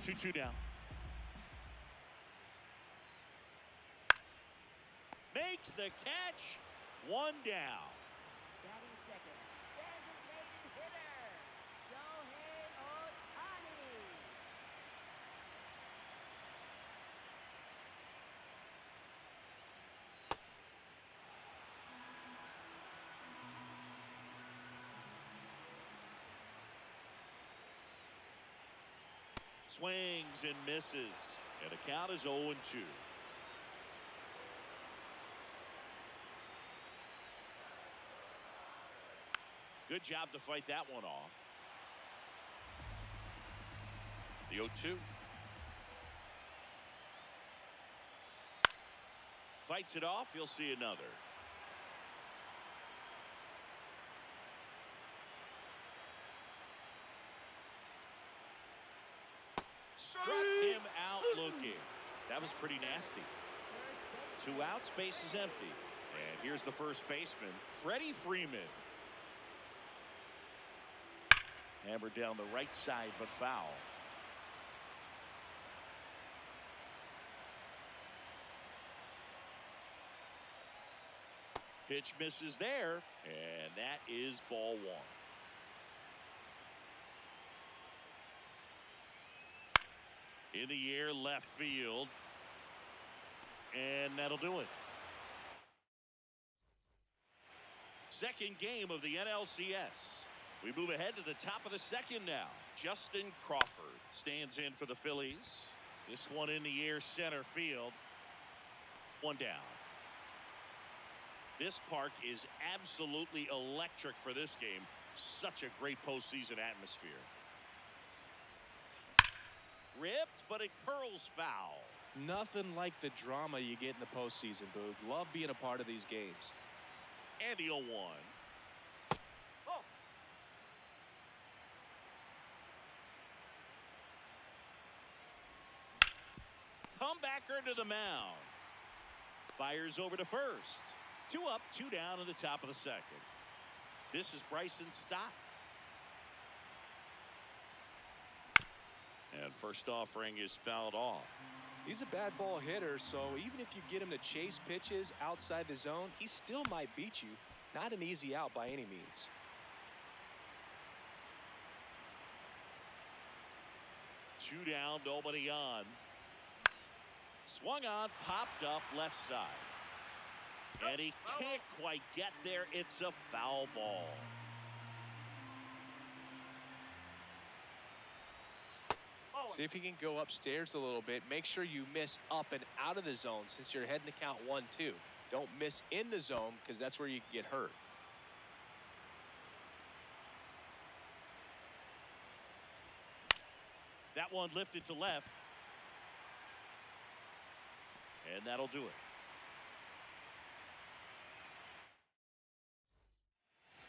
2-2 now. Makes the catch. One down. Batting second, designated hitter, Shohei Ohtani. Swings and misses. And the count is 0-2. Good job to fight that one off. The 0-2. Fights it off. You'll see another. Struck him out looking. That was pretty nasty. 2 outs, base is empty. And here's the first baseman, Freddie Freeman. Hammered down the right side, but foul. Pitch misses there, and that is ball 1. In the air, left field. And that'll do it. Second game of the NLCS. We move ahead to the top of the second now. Justin Crawford stands in for the Phillies. This one in the air, center field. One down. This park is absolutely electric for this game. Such a great postseason atmosphere. Ripped, but it curls foul. Nothing like the drama you get in the postseason, Boog. Love being a part of these games. And the 0-1. Comebacker to the mound. Fires over to first. 2 up, 2 down in the top of the second. This is Bryson Stott. And first offering is fouled off. He's a bad ball hitter, so even if you get him to chase pitches outside the zone, he still might beat you. Not an easy out by any means. Two down, nobody on. Swung on, popped up left side. And he can't quite get there. It's a foul ball. See if he can go upstairs a little bit. Make sure you miss up and out of the zone since you're heading to count 1-2. Don't miss in the zone because that's where you can get hurt. That one lifted to left. And that'll do it.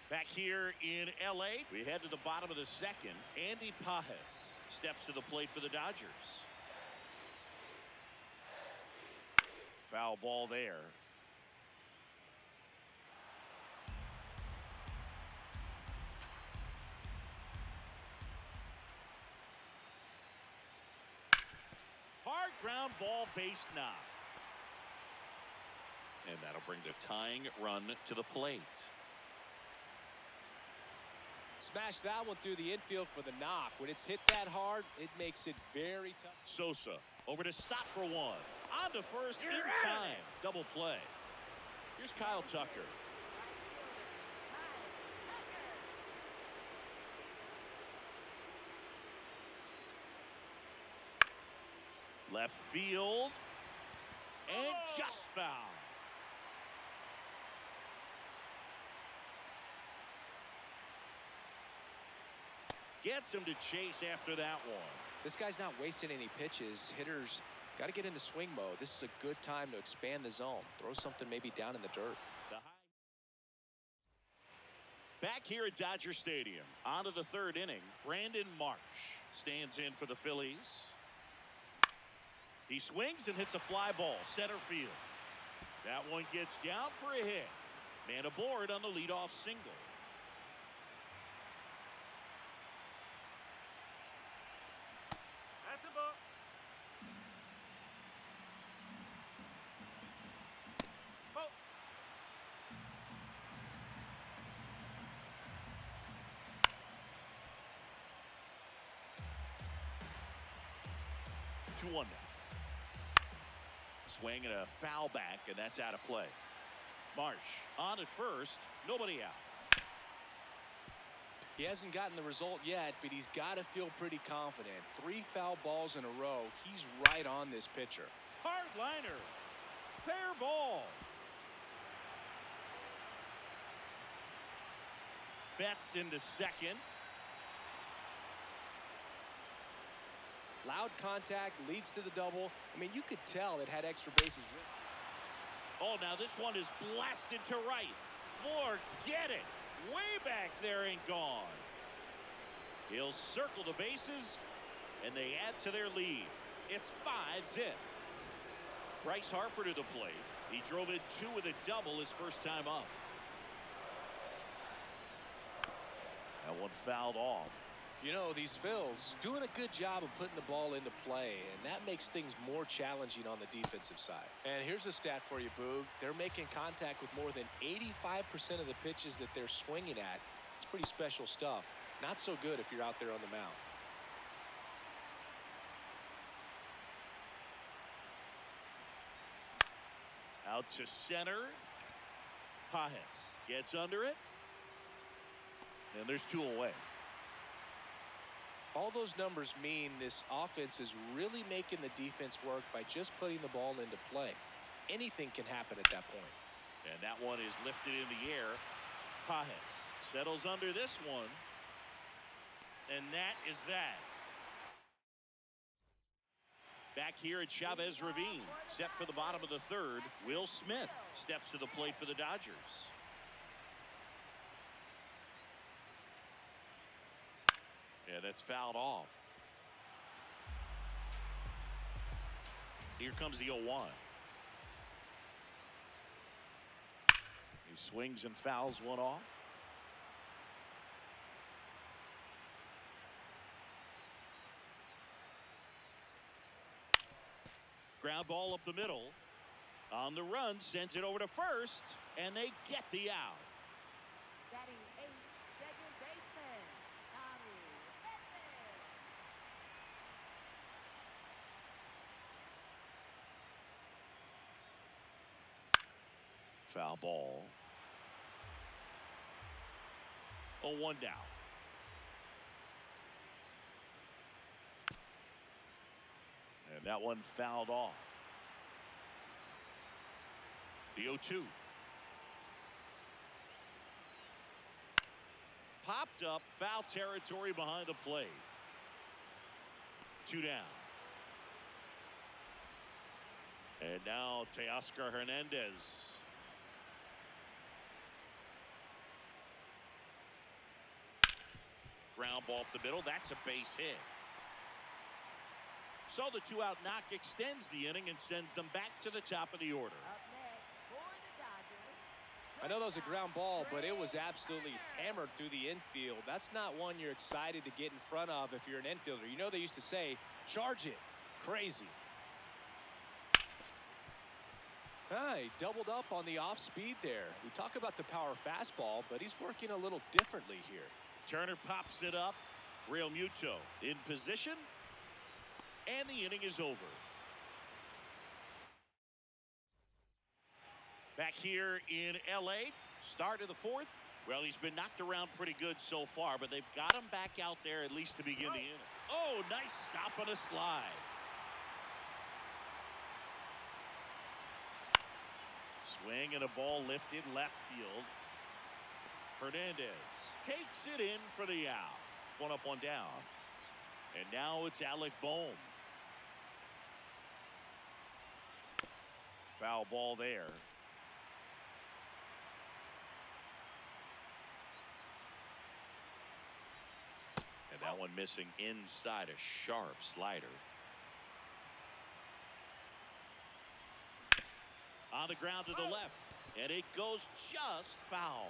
Back here in L.A., we head to the bottom of the second. Andy Pajes steps to the plate for the Dodgers. Foul ball there. Hard ground ball, base knock. And that'll bring the tying run to the plate. Smash that one through the infield for the knock. When it's hit that hard, it makes it very tough. Sosa over to stop for one. On to first in time. Double play. Here's Kyle Tucker. Left field. And just foul. Gets him to chase after that one. This guy's not wasting any pitches. Hitters got to get into swing mode. This is a good time to expand the zone. Throw something maybe down in the dirt. Back here at Dodger Stadium, on to the third inning. Brandon Marsh stands in for the Phillies. He swings and hits a fly ball center field. That one gets down for a hit. Man aboard on the leadoff single. 2-1 now. Swing and a foul back, and that's out of play. Marsh on at first, nobody out. He hasn't gotten the result yet, but he's got to feel pretty confident. 3 foul balls in a row. He's right on this pitcher. Hardliner. Fair ball. Betts into second. Loud contact leads to the double. I mean, you could tell it had extra bases. Oh, now this one is blasted to right. Forget it. Way back there and gone. He'll circle the bases, and they add to their lead. It's 5-0. Bryce Harper to the plate. He drove in 2 with a double his first time up. That one fouled off. You know, these Phils doing a good job of putting the ball into play, and that makes things more challenging on the defensive side. And here's a stat for you, Boog. They're making contact with more than 85% of the pitches that they're swinging at. It's pretty special stuff. Not so good if you're out there on the mound. Out to center. Pajes gets under it. And there's 2 away. All those numbers mean this offense is really making the defense work by just putting the ball into play. Anything can happen at that point. And that one is lifted in the air. Pajes settles under this one. And that is that. Back here at Chavez Ravine, set for the bottom of the 3rd. Will Smith steps to the plate for the Dodgers. Yeah, that's fouled off. Here comes the 0-1. He swings and fouls one off. Ground ball up the middle. On the run, sends it over to first, and they get the out. Batting 8th, second baseman, Tommy Edman. Foul ball. 0-1 down. And that one fouled off. The 0-2. Popped up, foul territory behind the plate. 2 down. And now Teoscar Hernandez. Ground ball up the middle. That's a base hit. So the 2-out knock extends the inning and sends them back to the top of the order. Up next for the Dodgers. I know that was a ground ball, but it was absolutely hammered through the infield. That's not one you're excited to get in front of if you're an infielder. You know they used to say, charge it. Crazy. He doubled up on the off speed there. We talk about the power fastball, but he's working a little differently here. Turner pops it up. Real Muto in position. And the inning is over. Back here in L.A., start of the 4th. Well, he's been knocked around pretty good so far, but they've got him back out there at least to begin the inning. Oh, nice stop on a slide. Swing and a ball lifted left field. Hernandez takes it in for the out. 1 up, 1 down. And now it's Alec Bohm. Foul ball there. And that one missing inside a sharp slider. On the ground to the left. And it goes just foul.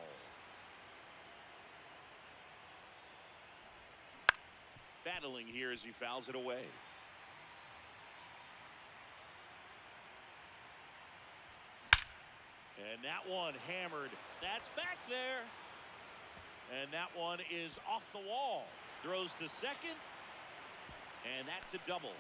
Battling here as he fouls it away. And that one hammered. That's back there. And that one is off the wall. Throws to second. And that's a double.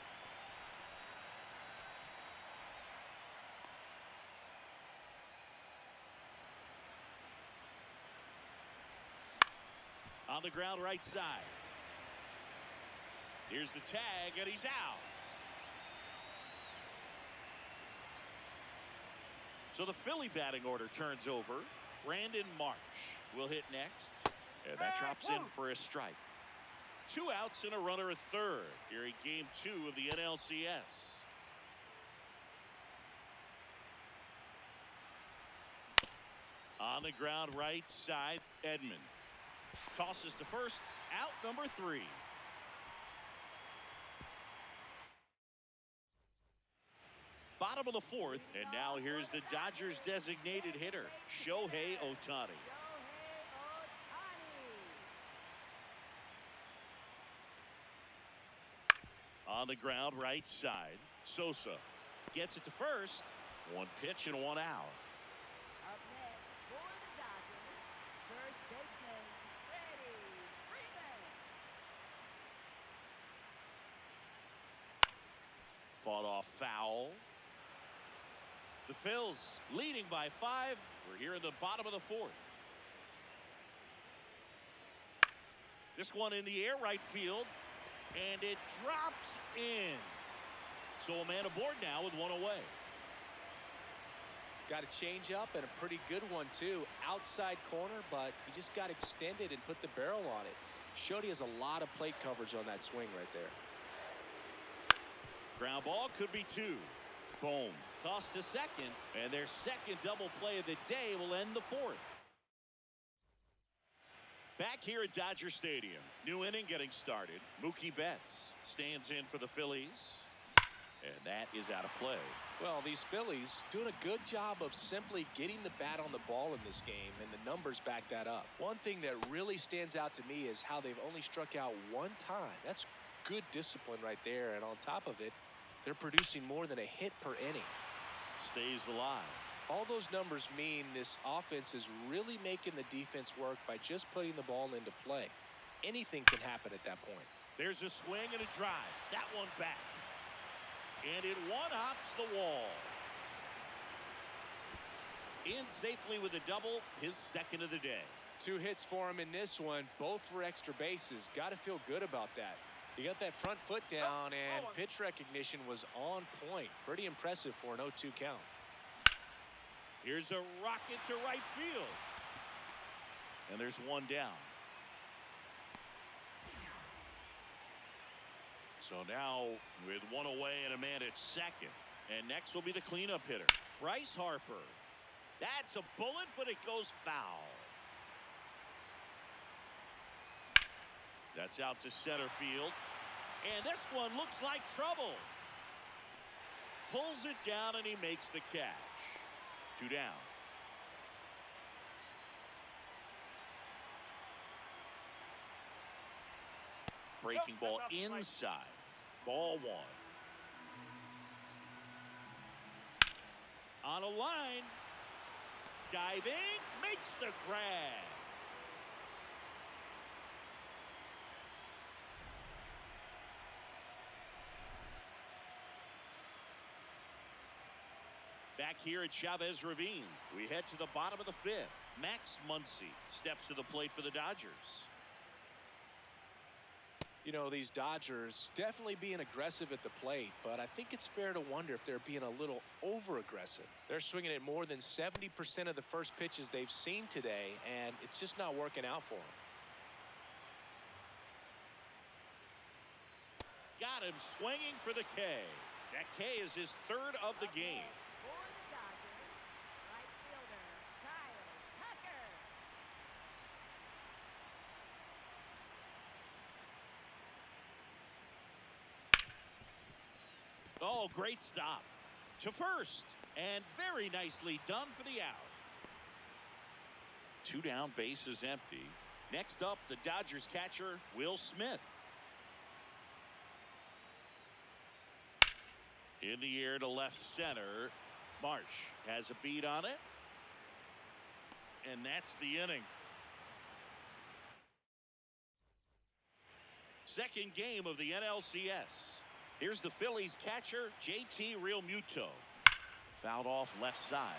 On the ground right side. Here's the tag, and he's out. So the Philly batting order turns over. Brandon Marsh will hit next. And that drops in for a strike. 2 outs and a runner at third here in game 2 of the NLCS. On the ground right side, Edman tosses to first, out number 3. Bottom of the 4th, and now here's the Dodgers designated hitter, Shohei Ohtani. On the ground right side, Sosa gets it to first. 1 pitch and 1 out. Up next for the Dodgers, first baseman, Freddie Freeman. Fought off foul. The Phils leading by 5. We're here in the bottom of the 4th. This one in the air right field, and it drops in. So a man aboard now with 1 away. Got a change up and a pretty good one too. Outside corner, but he just got extended and put the barrel on it. Showed he has a lot of plate coverage on that swing right there. Ground ball could be 2. Boom. Toss to second, and their second double play of the day will end the 4th. Back here at Dodger Stadium, new inning getting started. Mookie Betts stands in for the Phillies, and that is out of play. Well, these Phillies doing a good job of simply getting the bat on the ball in this game, and the numbers back that up. One thing that really stands out to me is how they've only struck out 1 time. That's good discipline right there, and on top of it, they're producing more than a hit per inning. Stays alive. All those numbers mean this offense is really making the defense work by just putting the ball into play. Anything can happen at that point. There's a swing and a drive. That one back. And it one-hops the wall. In safely with a double, his second of the day. 2 hits for him in this one, both for extra bases. Got to feel good about that. He got that front foot down, and pitch recognition was on point. Pretty impressive for an 0-2 count. Here's a rocket to right field. And there's 1 down. So now with 1 away and a man at second. And next will be the cleanup hitter, Bryce Harper. That's a bullet, but it goes foul. That's out to center field. And this one looks like trouble. Pulls it down, and he makes the catch. 2 down. Breaking ball inside. Ball 1. On a line. Diving. Makes the grab. Back here at Chavez Ravine, we head to the bottom of the 5th. Max Muncy steps to the plate for the Dodgers. You know, these Dodgers definitely being aggressive at the plate, but I think it's fair to wonder if they're being a little over-aggressive. They're swinging at more than 70% of the first pitches they've seen today, and it's just not working out for them. Got him swinging for the K. That K is his 3rd of the game. For the Dodgers, right fielder, Kyle Tucker. Oh, great stop. To first. And very nicely done for the out. 2 down, base is empty. Next up, the Dodgers catcher, Will Smith. In the air to left center. Marsh has a beat on it. And that's the inning. Second game of the NLCS. Here's the Phillies catcher, JT Realmuto. Fouled off left side.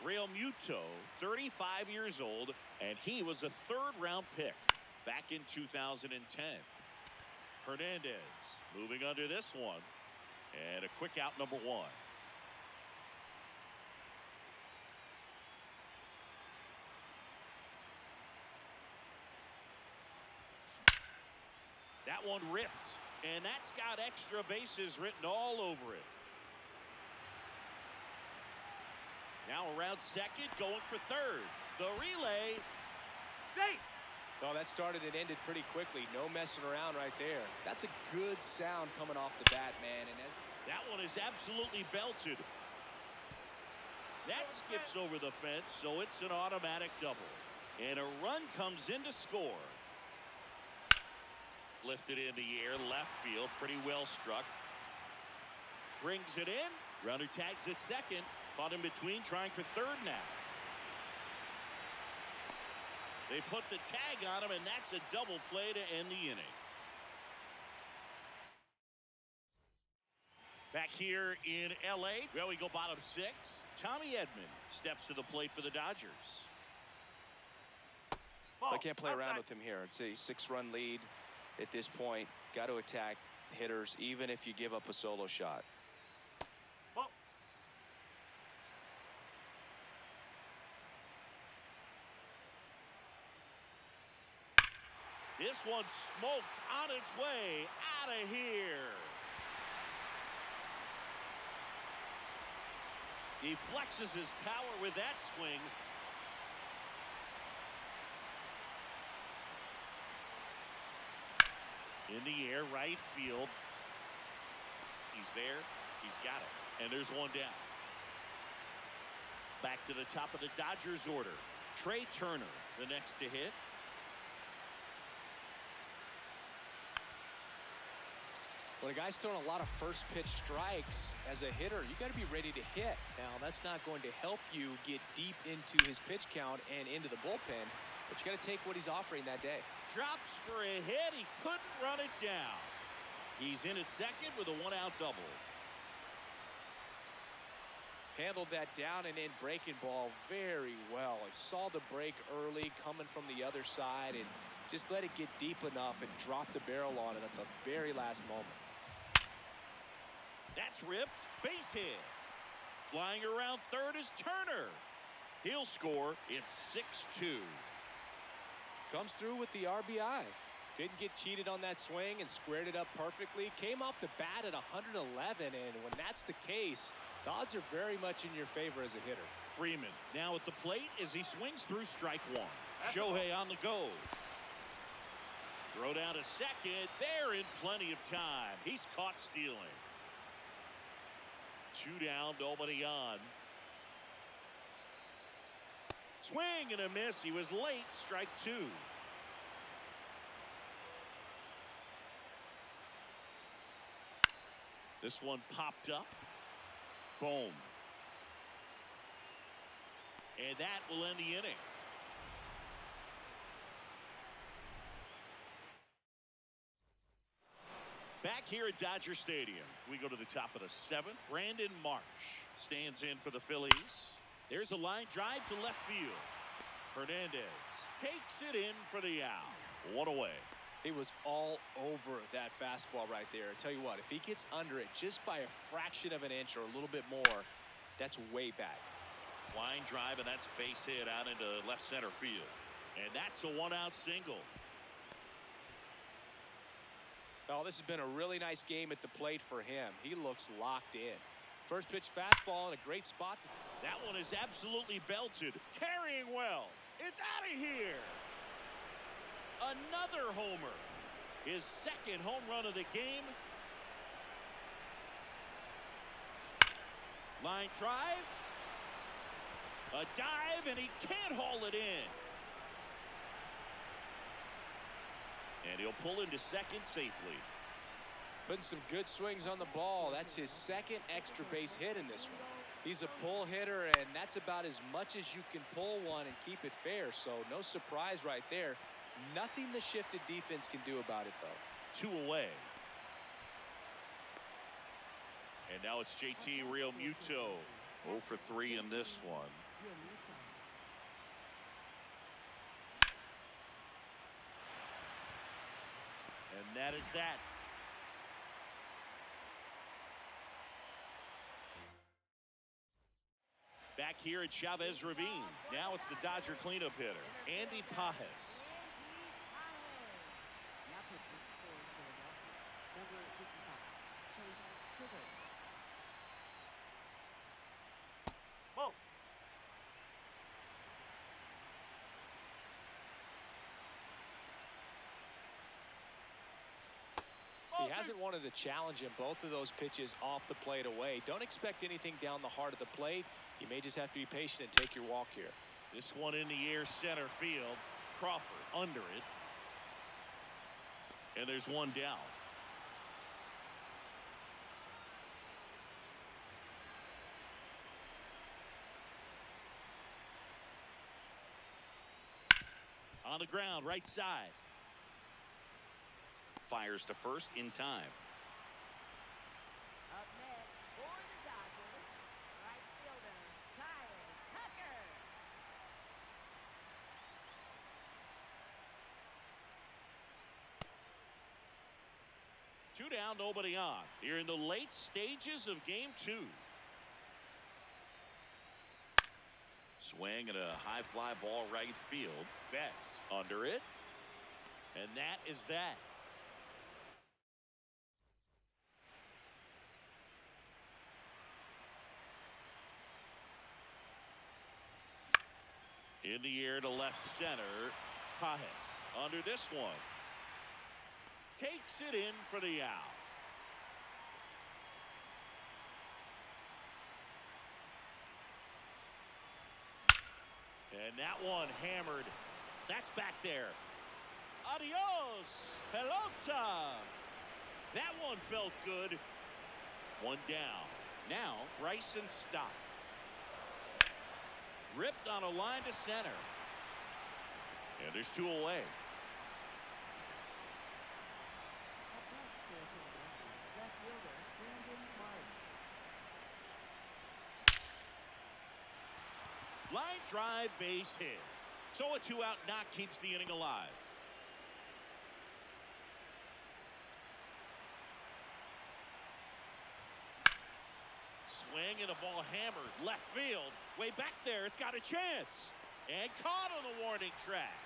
Real Muto, 35 years old, and he was a third-round pick back in 2010. Hernandez moving under this one, and a quick out, number 1. That one ripped, and that's got extra bases written all over it. Now around second, going for third. The relay. Safe. Oh, that started and ended pretty quickly. No messing around right there. That's a good sound coming off the bat, man. And that one is absolutely belted. That skips over the fence, so it's an automatic double. And a run comes in to score. Lifted in the air, left field, pretty well struck. Brings it in. Runner tags at second. Caught in between, trying for third now. They put the tag on him, and that's a double play to end the inning. Back here in L.A., well, we go bottom 6. Tommy Edman steps to the plate for the Dodgers. I can't play around with him here. It's a 6-run lead at this point. Got to attack hitters, even if you give up a solo shot. This one smoked on its way out of here. He flexes his power with that swing. In the air, right field. He's there. He's got it. And there's one down. Back to the top of the Dodgers order. Trey Turner, the next to hit. When a guy's throwing a lot of first pitch strikes as a hitter, you got to be ready to hit. Now, that's not going to help you get deep into his pitch count and into the bullpen, but you got to take what he's offering that day. Drops for a hit. He couldn't run it down. He's in at second with a 1-out double. Handled that down and in breaking ball very well. He saw the break early coming from the other side and just let it get deep enough and drop the barrel on it at the very last moment. That's ripped. Base hit. Flying around third is Turner. He'll score. It's 6-2. Comes through with the RBI. Didn't get cheated on that swing and squared it up perfectly. Came off the bat at 111, and when that's the case, the odds are very much in your favor as a hitter. Freeman now at the plate as he swings through strike 1. Shohei on the go. Throw down to second. They're in plenty of time. He's caught stealing. 2 down, nobody on. Swing and a miss. He was late. Strike 2. This one popped up. Boom. And that will end the inning. Back here at Dodger Stadium, we go to the top of the 7th. Brandon Marsh stands in for the Phillies. There's a line drive to left field. Hernandez takes it in for the out. 1 away. He was all over that fastball right there. I tell you what, if he gets under it just by a fraction of an inch or a little bit more, that's way back. Line drive, and that's base hit out into left center field. And that's a 1-out single. Oh, this has been a really nice game at the plate for him. He looks locked in. First pitch fastball in a great spot. That one is absolutely belted. Carrying well. It's out of here. Another homer. His second home run of the game. Line drive. A dive, and he can't haul it in. And he'll pull into second safely. Putting some good swings on the ball. That's his second extra base hit in this one. He's a pull hitter, and that's about as much as you can pull one and keep it fair. So no surprise right there. Nothing the shifted defense can do about it, though. 2 away. And now it's JT Real Muto. 0 for 3 in this one. that is that. Back here at Chavez Ravine. Now it's the Dodger cleanup hitter, Andy Pajes. Now pitching for Philadelphia, number 55, Chase Sugar. Whoa. He hasn't wanted to challenge him. Both of those pitches off the plate away. Don't expect anything down the heart of the plate. You may just have to be patient and take your walk here. This one in the air, center field. Crawford under it. And there's one down. On the ground, right side. Fires to first in time. Up next for the Dodgers, right fielder, Kyle Tucker. Two down, nobody on. Here in the late stages of game 2. Swing and a high fly ball right field. Betts under it. And that is that. In the air to left center. Pajes under this one. Takes it in for the out. And that one hammered. That's back there. Adios, pelota. That one felt good. One down. Now Bryson Stott. Ripped on a line to center. And there's 2 away. Up next for Philadelphia, left fielder, Brandon Marsh. Line drive, base hit. So a 2-out knock keeps the inning alive. Swing and a ball hammered left field. Way back there, it's got a chance. And caught on the warning track.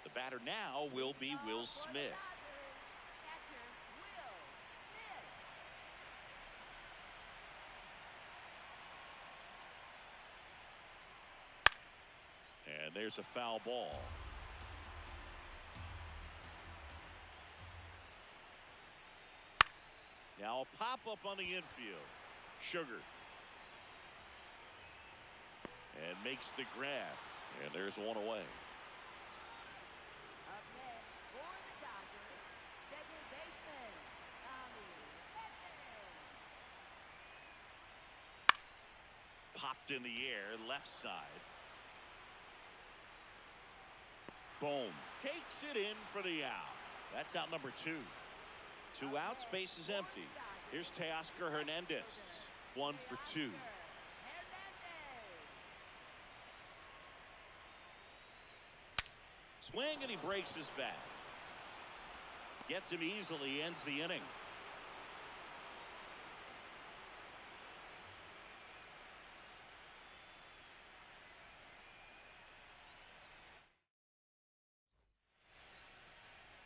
The batter now will be Will Smith. Catcher, Will Smith. And there's a foul ball. Now a pop-up on the infield. Sugar. And makes the grab. And there's one away. Up next for the Dodgers, second baseman, Tommy Edman. Popped in the air, left side. Boom. Takes it in for the out. That's out number 2. 2 outs, base is empty. Here's Teoscar Hernandez. 1 for 2. Hernandez. Swing and he breaks his bat. Gets him easily, ends the inning.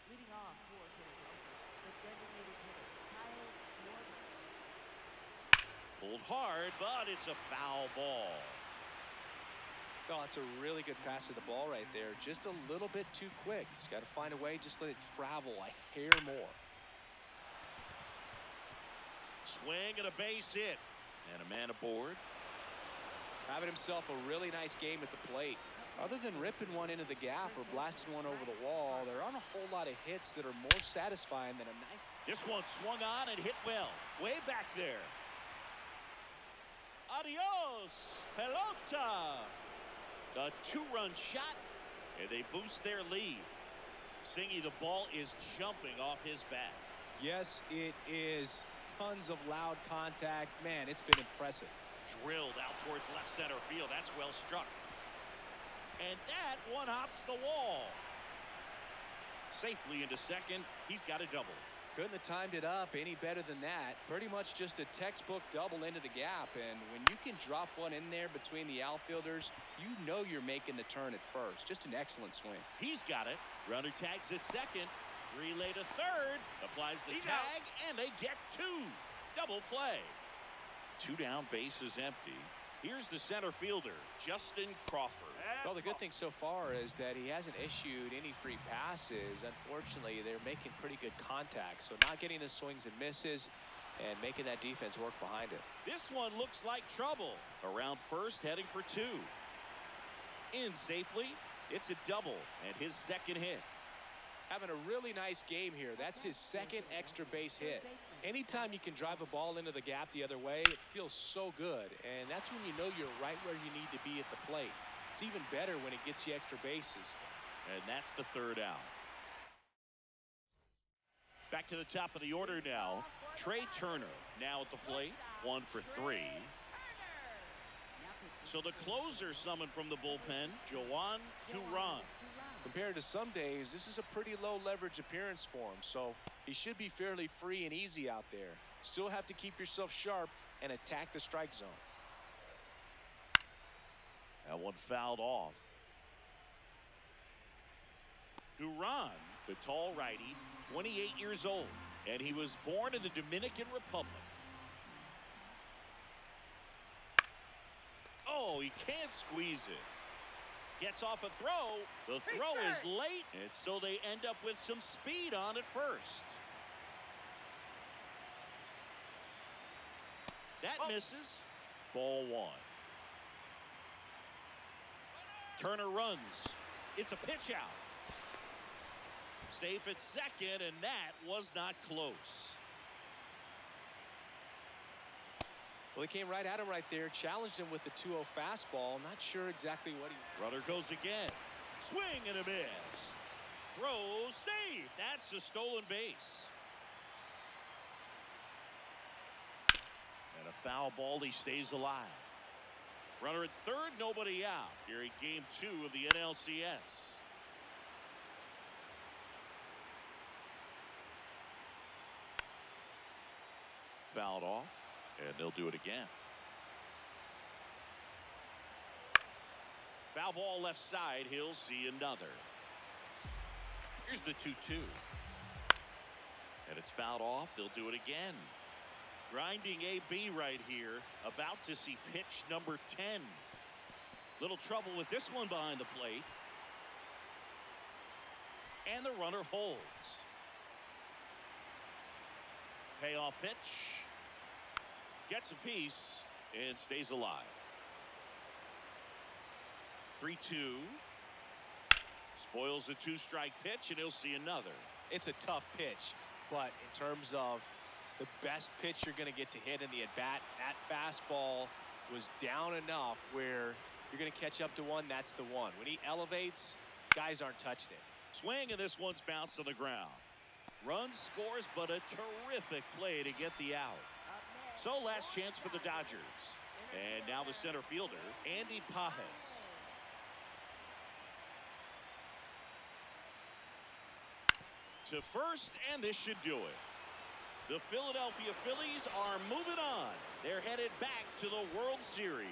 Leading off for Philadelphia, the designated hitter, Kyle Schwarber. Pulled hard, but it's a foul ball. Oh, it's a really good pass to the ball right there. Just a little bit too quick. He's got to find a way, just let it travel a hair more. Swing and a base hit. And a man aboard. Having himself a really nice game at the plate. Other than ripping one into the gap or blasting one over the wall, there aren't a whole lot of hits that are more satisfying than a nice... This one swung on and hit well. Way back there. Adios, pelota. A 2-run shot, and they boost their lead. Singy, the ball is jumping off his bat. Yes, it is. tons of loud contact. Man, it's been impressive. Drilled out towards left center field. That's well struck. And that one hops the wall. Safely into second. He's got a double. Couldn't have timed it up any better than that. Pretty much just a textbook double into the gap. And when you can drop one in there between the outfielders, you know you're making the turn at first. Just an excellent swing. He's got it. Runner tags at second. Relay to third. Applies the tag, and they get two. Double play. 2 down, bases empty. Here's the center fielder, Justin Crawford. Well, the good thing so far is that he hasn't issued any free passes. Unfortunately, they're making pretty good contact, so not getting the swings and misses and making that defense work behind it. This one looks like trouble. Around first, heading for 2. In safely. It's a double and his second hit. Having a really nice game here. That's his second extra base hit. Anytime you can drive a ball into the gap the other way, it feels so good. And that's when you know you're right where you need to be at the plate. It's even better when it gets you extra bases. And that's the third out. Back to the top of the order now. Trey Turner now at the plate. 1 for 3. So the closer summoned from the bullpen, Joan Duran. Compared to some days, this is a pretty low leverage appearance for him, so he should be fairly free and easy out there. Still have to keep yourself sharp and attack the strike zone. That one fouled off. Duran, the tall righty, 28 years old, and he was born in the Dominican Republic. Oh, he can't squeeze it. Gets off a throw. The throw is late, and so they end up with some speed on at first. That misses. Ball 1. Turner runs. It's a pitch out. Safe at second, and that was not close. Well, he came right at him right there, challenged him with the 2-0 fastball. Not sure exactly what he... Runner goes again. Swing and a miss. Throw safe. That's a stolen base. And a foul ball. He stays alive. Runner at third, nobody out. Here in game 2 of the NLCS. Fouled off. And they'll do it again. Foul ball left side. He'll see another. Here's the 2-2. And it's fouled off. They'll do it again. Grinding AB right here. About to see pitch number 10. Little trouble with this one behind the plate. And the runner holds. Payoff pitch. Gets a piece and stays alive. 3-2. Spoils the 2-strike pitch, and he'll see another. It's a tough pitch, but in terms of the best pitch you're going to get to hit in the at-bat, that fastball was down enough where you're going to catch up to one. That's the one. When he elevates, guys aren't touched it. Swing, and this one's bounced on the ground. Run scores, but a terrific play to get the out. So last chance for the Dodgers. And now the center fielder, Andy Pajes. To first, and this should do it. The Philadelphia Phillies are moving on. They're headed back to the World Series.